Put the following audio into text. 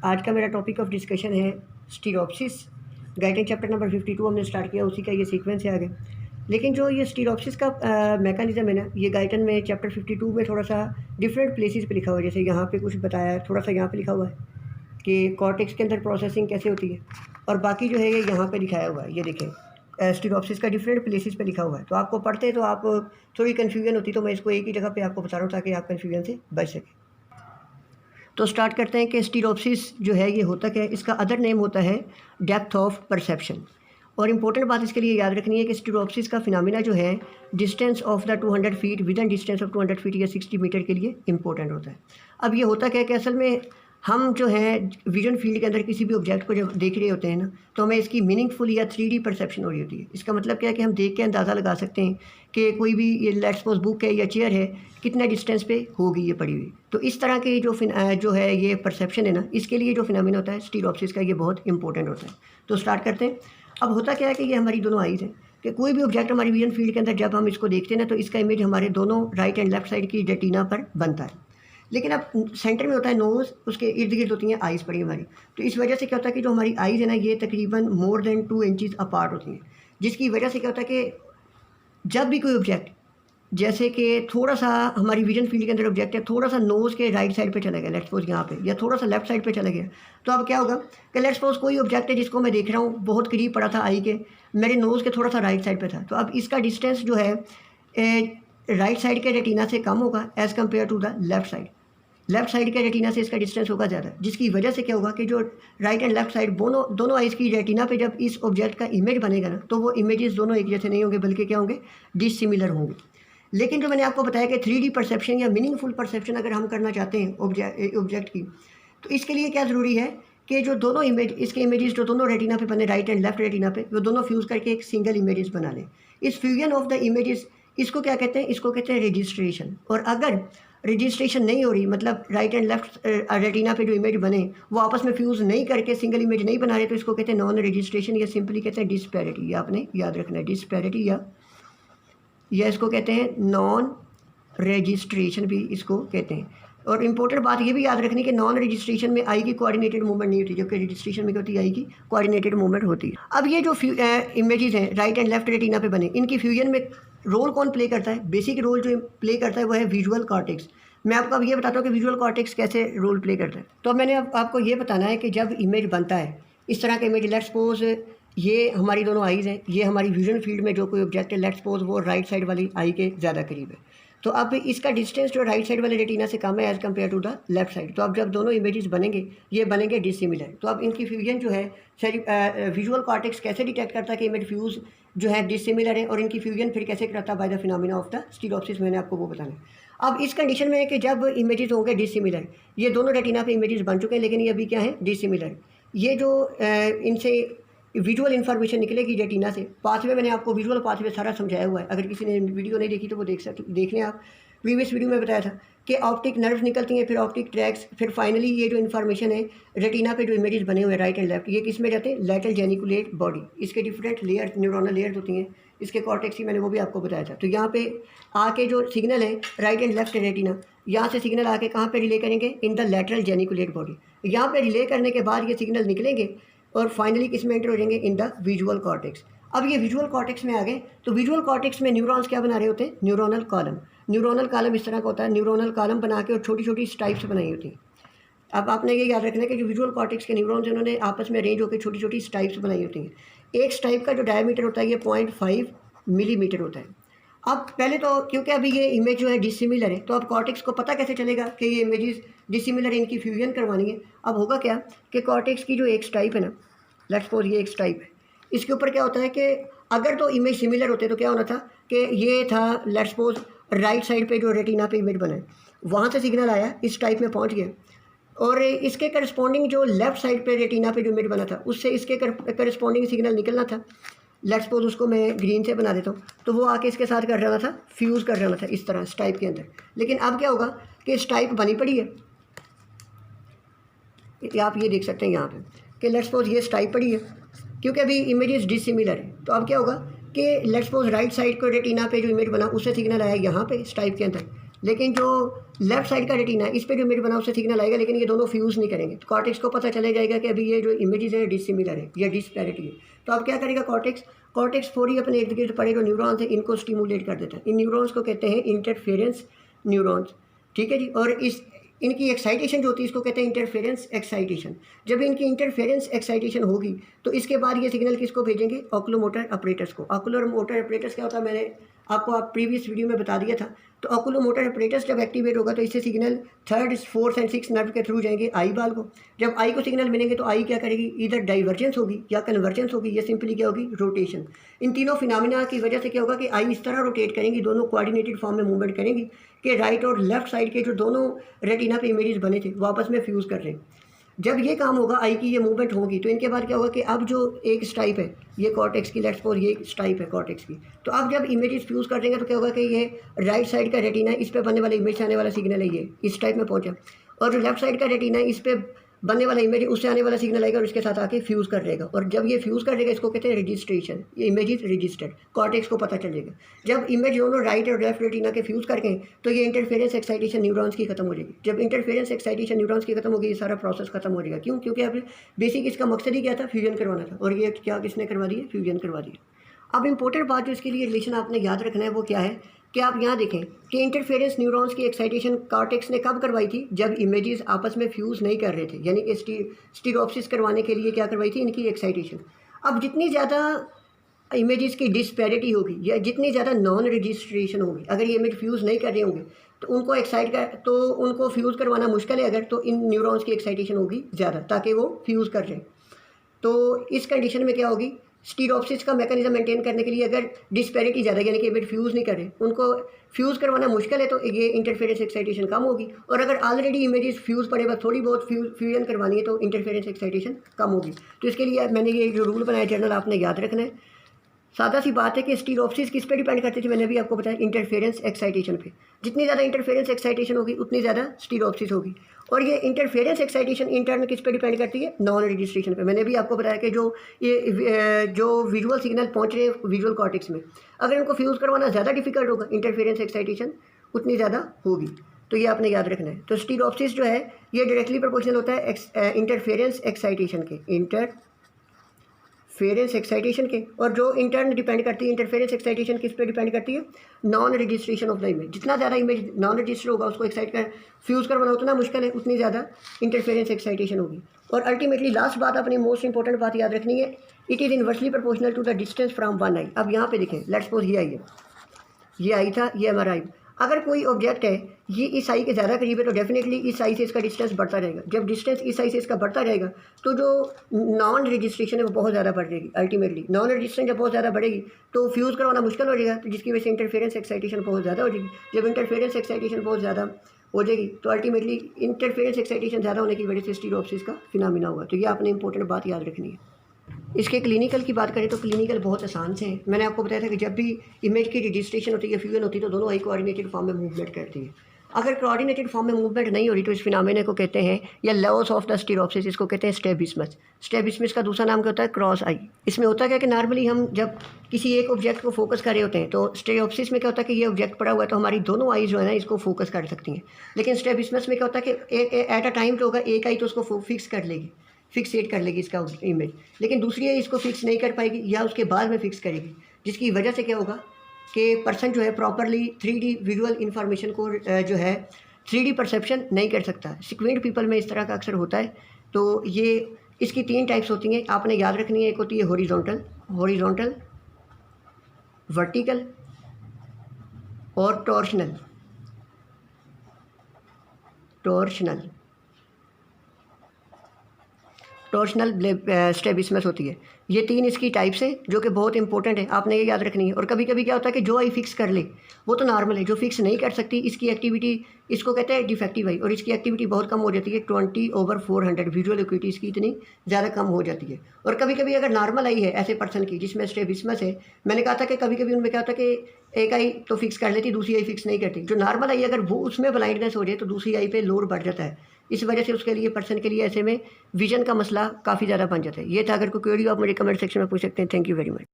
आज का मेरा टॉपिक ऑफ डिस्कशन है स्टीरोप्सिस। गाइडेंस चैप्टर नंबर 52 हमने स्टार्ट किया, उसी का ये सीक्वेंस है आगे। लेकिन जो ये स्टीरोप्सिस का मैकेनिज्म है ना, ये गाइडन में चैप्टर 52 में थोड़ा सा डिफरेंट प्लेसेस पे लिखा हुआ है। जैसे यहाँ पे कुछ बताया है, थोड़ा सा यहाँ पे लिखा हुआ है कि कॉर्टेक्स के अंदर प्रोसेसिंग कैसे होती है, और बाकी जो है ये यहाँ पे दिखाया हुआ है। ये देखें, स्टीरोप्सिस का डिफरेंट प्लेसेस पे लिखा हुआ है। तो आपको पढ़ते हैं तो आप थोड़ी कन्फ्यूजन होती, तो मैं इसको एक ही जगह पे आपको बता रहा हूँ ताकि आप कन्फ्यूजन से बच सकें। तो स्टार्ट करते हैं कि स्टीरोप्सिस जो है ये होता क्या है। इसका अदर नेम होता है डेप्थ ऑफ परसेप्शन। और इम्पोर्टेंट बात इसके लिए याद रखनी है कि स्टीरोप्सिस का फिनोमिना जो है distance of the 200 feet with in distance of 200 feet या 60 मीटर के लिए इंपॉर्टेंट होता है। अब ये होता क्या है कि असल में हम जो है विजन फील्ड के अंदर किसी भी ऑब्जेक्ट को जब देख रहे होते हैं ना, तो हमें इसकी मीनिंगफुल या 3D परसेप्शन हो रही होती है। इसका मतलब क्या है कि हम देख के अंदाज़ा लगा सकते हैं कि कोई भी ये लेट्स सपोज बुक है या चेयर है, कितने डिस्टेंस पे होगी ये पड़ी हुई। तो इस तरह के जो है ये परसेप्शन है ना, इसके लिए जो फिनोमिना होता है स्टीरोप्सिस का, ये बहुत इंपॉर्टेंट होता है। तो स्टार्ट करते हैं। अब होता क्या है कि ये हमारी दोनों आईज़ हैं कि कोई भी ऑब्जेक्ट हमारी विजन फील्ड के अंदर जब हम इसको देखते हैं ना, तो इसका इमेज हमारे दोनों राइट एंड लेफ्ट साइड की रेटिना पर बनता है। लेकिन अब सेंटर में होता है नोज़, उसके इर्द गिर्द होती हैं आइज़ पड़ी हमारी। तो इस वजह से क्या होता है कि जो हमारी आइज़ है ना, ये तकरीबन मोर देन 2 इंचज़ अपार्ट होती हैं, जिसकी वजह से क्या होता है कि जब भी कोई ऑब्जेक्ट, जैसे कि थोड़ा सा हमारी विजन फील्ड के अंदर ऑब्जेक्ट है, थोड़ा सा नोज़ के राइट साइड पे चला गया लेट्स सपोज यहाँ पे, या थोड़ा सा लेफ्ट साइड पे चला गया, तो अब क्या होगा कि लेट्स सपोज कोई ऑब्जेक्ट है जिसको मैं देख रहा हूँ, बहुत करीब पड़ा था आई के, मेरे नोज़ के थोड़ा सा राइट साइड पे था। तो अब इसका डिस्टेंस जो है राइट साइड के रेटिना से कम होगा as compare to the left side. Left side के रेटिना से इसका डिस्टेंस होगा ज़्यादा, जिसकी वजह से क्या होगा कि जो राइट एंड लेफ्ट साइड दोनों आइज़ की रेटिना पे जब इस ऑब्जेक्ट का इमेज बनेगा ना, तो वो इमेजेस दोनों एक जैसे नहीं होंगे, बल्कि क्या होंगे, डिसिमिलर होंगे। लेकिन जो मैंने आपको बताया कि 3D परसेप्शन या मीनिंगफुल परसेप्शन अगर हम करना चाहते हैं ऑब्जेक्ट की, तो इसके लिए क्या ज़रूरी है कि जो दोनों इमेज, इसके इमेजेस जो दोनों रेटिना पे बने, राइट एंड लेफ्ट रेटिना पे, वो दोनों फ्यूज़ करके एक सिंगल इमेजेस बना लें। इस फ्यूजन ऑफ द इमेजेस, इसको क्या कहते हैं, इसको कहते हैं रजिस्ट्रेशन। और अगर रजिस्ट्रेशन नहीं हो रही, मतलब राइट एंड लेफ्ट रेटिना पे जो इमेज बने वो आपस में फ्यूज़ नहीं करके सिंगल इमेज नहीं बना रहे, तो इसको कहते हैं नॉन रजिस्ट्रेशन, या सिंपली कहते हैं डिस्पैरिटी। ये आपने याद रखना है, डिस्पैरिटी या इसको कहते हैं नॉन रजिस्ट्रेशन भी इसको कहते हैं। और इम्पोर्टेंट बात ये भी याद रखनी कि नॉन रजिस्ट्रेशन में आई की कोऑर्डिनेटेड मूवमेंट नहीं होती, जबकि रजिस्ट्रेशन में क्या होती है, आई की कोऑर्डिनेटेड मूवमेंट होती है। अब ये जो इमेजेस हैं राइट एंड लेफ्ट रेटिना पे बने, इनकी फ्यूजन में रोल कौन प्ले करता है, बेसिक रोल जो प्ले करता है वो है विजुअल कॉर्टेक्स। मैं आपको अब ये बताता हूँ कि विजुअल कॉर्टेक्स कैसे रोल प्ले करता है। तो अब मैंने आपको ये बताना है कि जब इमेज बनता है, इस तरह का इमेज, लेट्स सपोज ये हमारी दोनों आइज़ हैं, ये हमारी विजन फील्ड में जो कोई ऑब्जेक्ट है, लेट्स सपोज वो राइट साइड वाली आई के ज़्यादा करीब है, तो अब इसका डिस्टेंस जो राइट साइड वाले रेटिना से कम है as compare to the left side. तो अब जब दोनों इमेजेस बनेंगे, ये बनेंगे डिसिमिलर। तो अब इनकी फ्यूजन जो है, विजुअल कॉर्टेक्स कैसे डिटेक्ट करता है कि इमेज फ्यूज जो है डिसिमिलर है, और इनकी फ्यूजन फिर कैसे करता है by the phenomena of the stereopsis, मैंने आपको वो बताना है। अब इस कंडीशन में है कि जब इमेजेस होंगे डिसिमिलर, ये दोनों रेटिना पे इमेजेस बन चुके हैं, लेकिन ये अभी क्या है, डिसिमिलर। ये जो इनसे विजुअल इन्फॉर्मेशन निकलेगी रेटिना से, पाथवे मैंने आपको विजुअल पाथवे सारा समझाया हुआ है। अगर किसी ने वीडियो नहीं देखी तो वो देख लें आप। प्रीवियस वीडियो में बताया था कि ऑप्टिक नर्व्स निकलती हैं, फिर ऑप्टिक ट्रैक्स, फिर फाइनली ये जो इन्फॉर्मेशन है रेटिना पे जो इमेजेस बने हुए हैं राइट एंड लेफ्ट, ये किस में जाते हैं, लेटरल जेनिकुलेट बॉडी। इसके डिफरेंट लेयर, न्यूरोनल लेयर्स होती हैं, इसके कॉर्टेक्स ही मैंने वो भी आपको बताया था। तो यहाँ पे आके जो सिग्नल है राइट एंड लेफ्ट रेटिना, यहाँ से सिग्नल आके कहाँ पे रिले करेंगे, in the lateral geniculate body. यहाँ पे रिले करने के बाद ये सिग्नल निकलेंगे और फाइनली किस में एंटर हो जाएंगे, इन द विजुअल कॉर्टेक्स। अब ये विजुअल कॉर्टेक्स में आ गए, तो विजुअल कॉर्टेक्स में न्यूरॉन्स क्या बना रहे होते हैं, न्यूरोनल कॉलम। न्यूरोनल कॉलम इस तरह का होता है, न्यूरोनल कॉलम बना के और छोटी छोटी स्ट्राइप्स बनाई होती हैं। अब आपने ये याद रखना है कि जो विजुअल कॉर्टेक्स के न्यूरॉन्स हैं, उन्होंने आपस में अरेंज होकर छोटी छोटी स्ट्राइप्स बनाई होती हैं। एक स्ट्राइप का जो डायमीटर होता है ये 0.5 मिलीमीटर होता है। अब पहले तो क्योंकि अभी ये इमेज जो है डिसिमिलर है, तो अब कॉर्टेक्स को पता कैसे चलेगा कि ये इमेजेस डिसिमिलर है, इनकी फ्यूजन करवानी है। अब होगा क्या कि कॉर्टेक्स की जो एक स्ट्राइप है ना, लेट्स सपोज ये एक स्ट्राइप है, इसके ऊपर क्या होता है कि अगर तो इमेज सिमिलर होते तो क्या होना था कि ये था लेट्स सपोज राइट साइड पे जो रेटिना पे इमेज बना है, वहाँ से सिग्नल आया, इस टाइप में पहुँच गया, और इसके करस्पॉन्डिंग जो लेफ्ट साइड पे रेटिना पे जो इमेज बना था, उससे इसके करस्पॉन्डिंग सिग्नल निकलना था। लेट्स सपोज उसको मैं ग्रीन से बना देता हूँ, तो वो आके इसके साथ कर रहा था, फ्यूज़ कर रहा था इस तरह स्टाइप के अंदर। लेकिन अब क्या होगा कि स्टाइप बनी पड़ी है, आप ये देख सकते हैं यहाँ पे कि लेट्स सपोज ये स्टाइप पड़ी है, क्योंकि अभी इमेजेस डिसिमिलर है। तो अब क्या होगा कि लेट्स सपोज राइट साइड को रेटिना पे जो इमेज बना, उससे सिग्नल आया यहाँ पे स्टाइप के अंदर, लेकिन जो लेफ्ट साइड का रेटिना है इस पर जो इमेज बना उससे सिग्नल आएगा, लेकिन ये दोनों फ्यूज़ नहीं करेंगे। तो कॉर्टेक्स को पता चले जाएगा कि अभी ये जो इमेजेस है डिसिमिलर है या डिस्पैरिटी है। तो अब क्या करेगा कॉर्टेक्स फोरी अपने इर्द गिर्द पड़े जो न्यूरॉन्स हैं इनको स्टिमुलेट कर देता है। इन न्यूरॉन्स को कहते हैं इंटरफेरेंस न्यूरॉन्स, ठीक है जी। और इनकी एक्साइटेशन जो होती है इसको कहते हैं इंटरफेरेंस एक्साइटेशन। जब इनकी इंटरफेरेंस एक्साइटेशन होगी तो इसके बाद ये सिग्नल किसको भेजेंगे, ऑक्यूलोमोटर अपरेटस को। ऑक्यूलोमोटर अपरेटस क्या होता है, मैंने आपको प्रीवियस वीडियो में बता दिया था। तो ऑक्यूलोमोटर अपरेटस जब एक्टिवेट होगा तो इससे signal 3rd, 4th and 6th nerve के थ्रू जाएंगे आई बाल को। जब आई को सिग्नल मिलेंगे तो आई क्या करेगी, इधर डाइवर्जेंस होगी या कन्वर्जेंस होगी या सिंपली क्या होगी, रोटेशन। इन तीनों फिनोमिना की वजह से क्या होगा कि आई इस तरह रोटेट करेंगी, दोनों कोऑर्डिनेटेड फॉर्म में मूवमेंट करेंगी कि राइट और लेफ्ट साइड के जो दोनों रेटिना पे इमेजेस बने थे वो आपस में फ्यूज़ कर रहे हैं। जब ये काम होगा, आई की ये मूवमेंट होगी, तो इनके बाद क्या होगा कि अब जो एक स्ट्राइप है ये कॉर्टेक्स की, लेट्स सपोज ये स्ट्राइप है कॉर्टेक्स की, तो अब जब इमेजेस फ्यूज़ कर देंगे तो क्या होगा कि ये राइट साइड का रेटिना है, इस पे बनने वाला इमेज से आने वाला सिग्नल है ये इस टाइप में पहुंचा, और जो लेफ्ट साइड का रेटिना है इस पे बनने वाला इमेज उससे आने वाला सिग्नल आएगा और इसके साथ आके फ्यूज़ कर देगा। और जब ये फ्यूज़ कर देगा इसको कहते हैं रजिस्ट्रेशन, ये इमेज इज रजिस्टर्ड, कॉर्टेक्स को पता चलेगा। जब इमेज दोनों राइट और लेफ्ट रेटिना के फ्यूज़ करके तो ये इंटरफेरेंस एक्साइटेशन न्यूरॉन्स की खत्म हो जाएगी। जब इंटरफेरेंस एक्साइटेशन न्यूरॉन्स की खत्म होगी ये सारा प्रोसेस खत्म हो जाएगा। क्यों? क्योंकि अब बेसिक इसका मकसद ही क्या था, फ्यूजन करवाना था, और ये क्या किसने करवा दिया, फ्यूजन करवा दिया। अब इंपॉर्टेंट बात जो इसके लिए रिलेशन आपने याद रखना है वो क्या है कि आप यहाँ देखें कि इंटरफेरेंस न्यूरॉन्स की एक्साइटेशन कॉर्टेक्स ने कब करवाई थी, जब इमेजेस आपस में फ्यूज़ नहीं कर रहे थे, यानी कि स्टीरोप्सिस करवाने के लिए क्या करवाई थी, इनकी एक्साइटेशन। अब जितनी ज़्यादा इमेजेस की डिस्पैरिटी होगी या जितनी ज़्यादा नॉन रजिस्ट्रेशन होगी, अगर ये इमेज फ्यूज़ नहीं कर रहे होंगे तो उनको तो उनको फ्यूज़ करवाना मुश्किल है, अगर तो इन न्यूरॉन्स की एक्साइटेशन होगी ज़्यादा ताकि वो फ्यूज़ कर रहे हैं। तो इस कंडीशन में क्या होगी, स्टीरोप्सिस का मैकेनिज्म मेंटेन करने के लिए अगर डिस्पैरिटी ज़्यादा यानी कि इमेज फ्यूज़ नहीं कर रहे, उनको फ्यूज़ करवाना मुश्किल है, तो ये इंटरफेरेंस एक्साइटेशन कम होगी। और अगर ऑलरेडी इमेजेस फ्यूज़ पड़े बस थोड़ी बहुत फ्यूजन करवानी है तो इंटरफेरेंस एक्साइटेशन कम होगी। तो इसके लिए मैंने ये जो रूल बनाया जर्नल आपने याद रखना है। सादा सी बात है कि स्टीरोप्सिस किस पे डिपेंड करती थी, मैंने भी आपको बताया इंटरफेरेंस एक्साइटेशन पे। जितनी ज़्यादा इंटरफेरेंस एक्साइटेशन होगी उतनी ज़्यादा स्टीरोप्सिस होगी। और ये इंटरफेरेंस एक्साइटेशन इंटर्न किस पे डिपेंड करती है, नॉन रजिस्ट्रेशन पे। मैंने भी आपको बताया कि जो विजुअल सिग्नल पहुंच रहे हैं विजुअल कॉर्टेक्स में, अगर इनको फ्यूज़ करवाना ज़्यादा डिफिकल्ट होगा, इंटरफेरेंस एक्साइटेशन उतनी ज़्यादा होगी। तो ये आपने याद रखना है। तो स्टीरोप्सिस जो है ये डायरेक्टली प्रोपोर्शनल होता है इंटरफेरेंस एक्साइटेशन के, इंटरफेरेंस एक्साइटेशन के। और जो इंटर्न डिपेंड करती है इंटरफेरेंस एक्साइटेशन किस पे डिपेंड करती है, non registration of the image. जितना ज़्यादा इमेज नॉन रजिस्टर होगा उसको फ्यूज़ करवाना उतना मुश्किल है, उतनी ज़्यादा इंटरफेरेंस एक्साइटेशन होगी। और अल्टीमेटली लास्ट बात अपनी मोस्ट इंपॉर्टेंट बात याद रखनी है, it is inversely proportional to the distance from one eye. अब यहाँ पे देखें, लेट्स सपोज ये आई है, ये आई था, ये हमारा आई। अगर कोई ऑब्जेक्ट है ये इस आई के ज़्यादा करीब है तो डेफिनेटली इस आई से इसका डिस्टेंस बढ़ता रहेगा। जब डिस्टेंस इस आई से इसका बढ़ता रहेगा तो जो नॉन रजिस्ट्रेशन है वो बहुत ज़्यादा बढ़ जाएगी। अल्टीमेटली नॉन रजिस्ट्रेशन जब बहुत ज़्यादा बढ़ेगी तो फ्यूज़ करवाना मुश्किल हो जाएगा, तो जिसकी वजह से इंटरफेरेंस एक्साइटेशन बहुत ज़्यादा हो जाएगी। जब इंटरफेरेंस एक्साइटेशन बहुत ज़्यादा हो जाएगी तो अल्टीमेटली इंटरफेरेंस एक्साइटेशन ज़्यादा होने की वजह से स्टीरोप्सिस का फिनोमेना होगा। तो ये आपने इंपॉर्टेंट बात याद रखनी है। इसके क्लिनिकल की बात करें तो क्लिनिकल बहुत आसान से है। मैंने आपको बताया था कि जब भी इमेज की रजिस्ट्रेशन होती है या फ्यूजन होती है तो दोनों आई कोऑर्डिनेटेड फॉर्म में मूवमेंट करती है। अगर कोऑर्डिनेटेड फॉर्म में मूवमेंट नहीं हो रही तो इस फिनोमेना को कहते हैं, या लॉस ऑफ द स्टीरोप्सिस, इसको कहते हैं स्ट्रैबिस्मस। स्ट्रैबिस्मस का दूसरा नाम क्या होता है, क्रॉस आई। इसमें होता क्या कि नॉर्मली हम जब किसी एक ऑब्जेक्ट को फोकस कर रहे होते हैं तो स्टीरोप्सिस में क्या होता है कि ये ऑब्जेक्ट पड़ा हुआ है तो हमारी दोनों आई जो है ना इसको फोकस कर सकती हैं। लेकिन स्ट्रैबिस्मस में क्या होता है कि एट अ टाइम जो होगा एक आई तो उसको फिक्स कर लेगी, फिक्सेट कर लेगी इसका इमेज, लेकिन दूसरी है इसको फिक्स नहीं कर पाएगी या उसके बाद में फिक्स करेगी, जिसकी वजह से क्या होगा कि पर्सन जो है प्रॉपरली 3D विजुअल इन्फॉर्मेशन को जो है 3D परसेप्शन नहीं कर सकता। सिक्वेंट पीपल में इस तरह का अक्सर होता है। तो ये इसकी 3 टाइप्स होती हैं, आपने याद रखनी है। एक होती है हॉरिजॉन्टल, वर्टिकल और टॉर्शनल। टॉर्शनल स्ट्रैबिस्मस होती है। ये 3 इसकी टाइप्स हैं जो कि बहुत इंपॉर्टेंट है, आपने ये याद रखनी है। और कभी कभी क्या होता है कि जो आई फिक्स कर ले वो तो नॉर्मल है, जो फिक्स नहीं कर सकती इसकी एक्टिविटी, इसको कहते हैं डिफेक्टिव आई, और इसकी एक्टिविटी बहुत कम हो जाती है। 20/400 विजुअल एक्टिविटी इसकी इतनी ज़्यादा कम हो जाती है। और कभी कभी अगर नॉर्मल आई है ऐसे पर्सन की जिसमें स्ट्रैबिस्मस है, मैंने कहा था कि कभी कभी उनमें क्या होता है कि एक आई तो फिक्स कर लेती, दूसरी आई फिक्स नहीं करती। जो नॉर्मल आई अगर वो उसमें ब्लाइंडनेस हो जाए तो दूसरी आई पे लोड बढ़ जाता है। इस वजह से उसके लिए पर्सन के लिए ऐसे में विजन का मसला काफ़ी ज़्यादा बन जाता है। ये था, अगर कोई क्वेरी हो आप मुझे कमेंट सेक्शन में पूछ सकते हैं। Thank you very much.